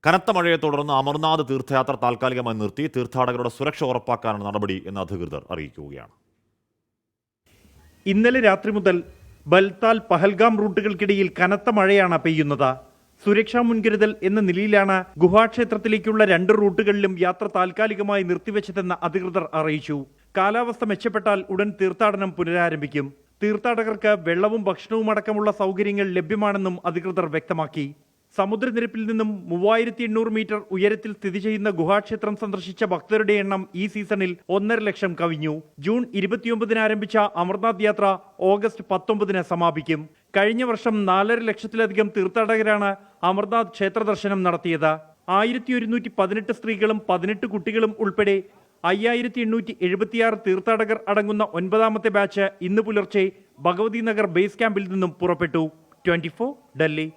കനത്ത മഴയെ തുടർന്ന് അമർനാഥ് തീർത്ഥയാത്ര താൽക്കാലികമായി നിർത്തി തീർത്ഥാടകരുടെ സുരക്ഷ ഉറപ്പാക്കാനാണ് നടപടി എന്ന് അധികൃതർ അറിയിക്കുകയാണ്. ഇന്നലെ രാത്രി മുതൽ ബൽതാൽ പഹൽഗാം റൂട്ടുകൾക്കിടയിൽ കനത്ത മഴയാണ് പെയ്യുന്നത്. സുരക്ഷാ മുൻകരുതൽ എന്ന നിലയിലാണ് ഗുഹാക്ഷേത്രത്തിലേക്കുള്ള 2 റൂട്ടുകളിലും യാത്ര താൽക്കാലികമായി നിർത്തിവെച്ചതെന്ന് അധികൃതർ അറിയിച്ചു. കാലാവസ്ഥ മെച്ചപ്പെട്ടാൽ ഉടൻ തീർത്ഥാടനം പുനരാരംഭിക്കും. തീർത്ഥാടകർക്ക് വെള്ളവും ഭക്ഷണവും അടക്കമുള്ള സൗകര്യങ്ങൾ ലഭ്യമാണെന്നും അധികൃതർ വ്യക്തമാക്കി. സമുദ്രനിരപ്പിൽ നിന്നും 3800 മീറ്റർ ഉയരത്തിൽ സ്ഥിതി ചെയ്യുന്ന ഗുഹാക്ഷേത്രം സന്ദർശിച്ച ഭക്തരുടെ എണ്ണം ഈ സീസണിൽ 1.5 ലക്ഷം കവിഞ്ഞു. ജൂൺ 29 ആരംഭിച്ച അമർനാഥ് യാത്ര ഓഗസ്റ്റ് 19 സമാപിക്കും. കഴിഞ്ഞ വർഷം 4.5 ലക്ഷത്തിലധികം തീർത്ഥാടകരാണ് അമർനാഥ് ക്ഷേത്ര ദർശനം നടത്തിയത്. 1118 സ്ത്രീകളും 18 കുട്ടികളും ഉൾപ്പെടെ 5876 തീർത്ഥാടകർ അടങ്ങുന്ന 9ാമത്തെ ബാച്ച് ഇന്ന് പുലർച്ചെ ഭഗവതി നഗർ ബേസ് ക്യാമ്പിൽ നിന്നും പുറപ്പെട്ടു. 24 ഡൽഹി.